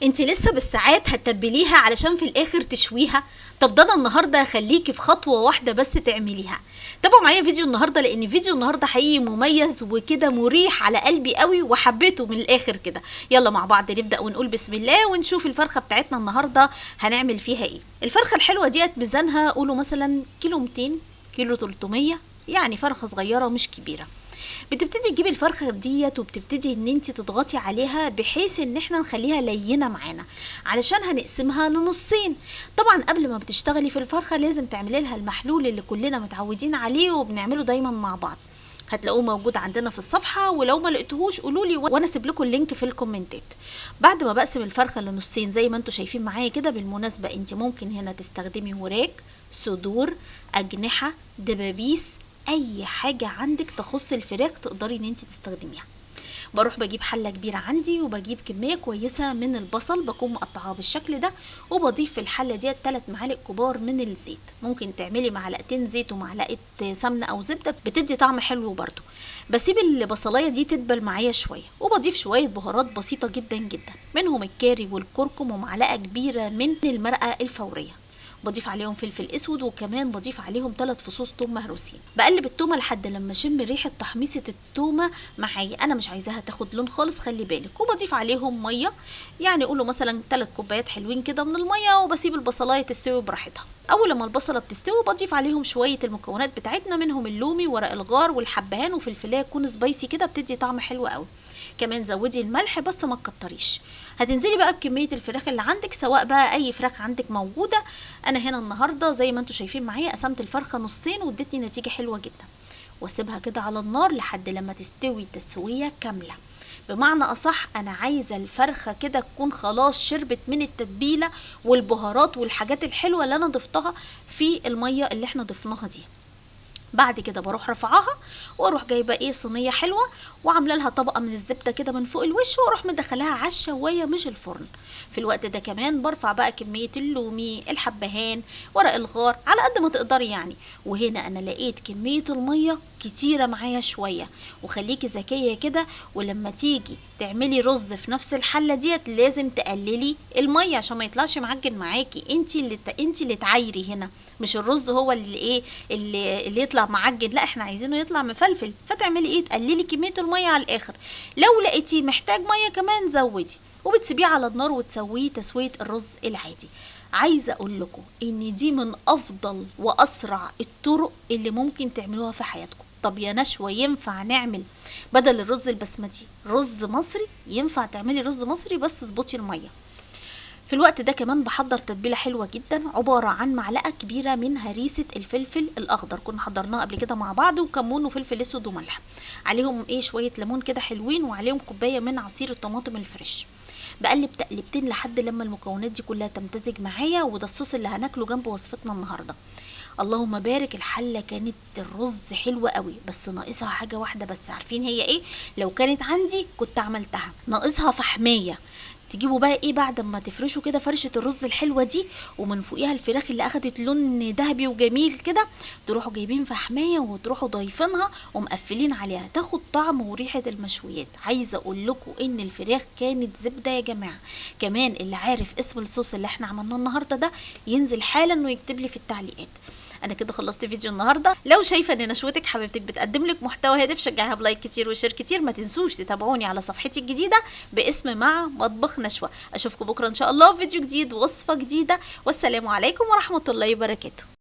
انت لسه بالساعات هتتبليها علشان في الاخر تشويها. طب ده انا النهارده هخليكي في خطوه واحده بس تعمليها. تابعوا معايا فيديو النهارده لان فيديو النهارده حقيقي مميز وكده مريح على قلبي قوي وحبيته من الاخر كده. يلا مع بعض نبدا ونقول بسم الله ونشوف الفرخه بتاعتنا النهارده هنعمل فيها ايه. الفرخه الحلوه ديت ميزانها قولوا مثلا كيلو 200 كيلو 300، يعني فرخه صغيره مش كبيره. بتبتدي تجيبي الفرخه ديت وبتبتدي ان انت تضغطي عليها بحيث ان احنا نخليها لينه معانا علشان هنقسمها لنصين. طبعا قبل ما بتشتغلي في الفرخه لازم تعملي لها المحلول اللي كلنا متعودين عليه وبنعمله دايما مع بعض. هتلاقوه موجود عندنا في الصفحه، ولو ما لقيتوهوش قولوا لي وانا اسيب لكم اللينك في الكومنتات. بعد ما بقسم الفرخه لنصين زي ما انتم شايفين معايا كده، بالمناسبه انت ممكن هنا تستخدمي وراك، صدور، اجنحه، دبابيس، اي حاجه عندك تخص الفراخ تقدري ان انت تستخدميها. بروح بجيب حله كبيره عندي وبجيب كميه كويسه من البصل بكون مقطعاه بالشكل ده، وبضيف في الحله ديت 3 معالق كبار من الزيت. ممكن تعملي معلقتين زيت ومعلقه سمنه او زبده بتدي طعم حلو برده. بسيب البصلايه دي تدبل معايا شويه وبضيف شويه بهارات بسيطه جدا جدا، منهم الكاري والكركم ومعلقه كبيره من المرقه الفوريه. بضيف عليهم فلفل اسود وكمان بضيف عليهم 3 فصوص توم مهروسين. بقلب التومه لحد لما اشم ريحه تحميصه التومه معايا، انا مش عايزاها تاخد لون خالص خلي بالك. وبضيف عليهم ميه، يعني قولوا مثلا 3 كوبايات حلوين كده من الميه، وبسيب البصلايه تستوي براحتها. اول لما البصله بتستوي بضيف عليهم شويه المكونات بتاعتنا، منهم اللومي ورق الغار والحبهان وفلفلايه تكون سبايسي كده بتدي طعم حلو قوي. كمان زودي الملح بس ما تكتريش. هتنزلي بقى بكميه الفراخ اللي عندك، سواء بقى اي فراخ عندك موجوده. انا هنا النهارده زي ما انتم شايفين معايا قسمت الفرخه نصين وادتني نتيجه حلوه جدا. واسيبها كده على النار لحد لما تستوي تسويه كامله. بمعنى اصح انا عايزه الفرخه كده تكون خلاص شربت من التتبيله والبهارات والحاجات الحلوه اللي انا ضفتها في الميه اللي احنا ضفناها دي. بعد كده بروح رفعاها واروح جايبه صينيه حلوه وعامله لها طبقه من الزبده كده من فوق الوش، واروح مدخلاها على الشوايه مش الفرن. في الوقت ده كمان برفع بقى كميه اللومي، الحبهان، ورق الغار على قد ما تقدري يعني. وهنا انا لقيت كميه الميه كتيره معايا شويه، وخليكي ذكيه كده ولما تيجي تعملي رز في نفس الحله ديت لازم تقللي الميه عشان ما يطلعش معجن معاكي. انت اللي تعايري هنا، مش الرز هو اللي يطلع معجن، لا احنا عايزينه يطلع مفلفل. فتعملي تقللي كميه الميه على الاخر. لو لقيتي محتاج ميه كمان زودي، وبتسيبيه على النار وتسويه تسويه الرز العادي. عايزه اقول لكم ان دي من افضل واسرع الطرق اللي ممكن تعملوها في حياتكم. طب يا نشوى ينفع نعمل بدل الرز البسمتي رز مصري؟ ينفع تعملي رز مصري بس اظبطي الميه. في الوقت ده كمان بحضر تتبيله حلوه جدا عباره عن معلقه كبيره من هريسه الفلفل الاخضر، كنا حضرناها قبل كده مع بعض، وكمون وفلفل اسود وملح عليهم شويه ليمون كده حلوين، وعليهم كوبايه من عصير الطماطم الفريش. بقلب تقلبتين لحد لما المكونات دي كلها تمتزج معايا، وده الصوص اللي هناكله جنب وصفتنا النهارده. اللهم بارك، الحله كانت الرز حلوه قوي بس ناقصها حاجه واحده بس. عارفين هي لو كانت عندي كنت عملتها. ناقصها فحميه. تجيبوا بقى بعد ما تفرشوا كده فرشة الرز الحلوة دي ومن فوقيها الفراخ اللي اخدت لون ذهبي وجميل كده، تروحوا جايبين فحمية وتروحوا ضايفينها ومقفلين عليها تاخد طعم وريحة المشويات. عايزة اقول لكم ان الفراخ كانت زبدة يا جماعة. كمان اللي عارف اسم الصوص اللي احنا عملناه النهاردة ده ينزل حالا انه يكتب لي في التعليقات. انا كده خلصت فيديو النهارده. لو شايفه ان نشوتك حبيبتك بتقدم لك محتوى هادف شجعها بلايك كتير وشير كتير. ما تنسوش تتابعوني على صفحتي الجديده باسم مع مطبخ نشوى. اشوفكم بكره ان شاء الله في فيديو جديد ووصفه جديده، والسلام عليكم ورحمه الله وبركاته.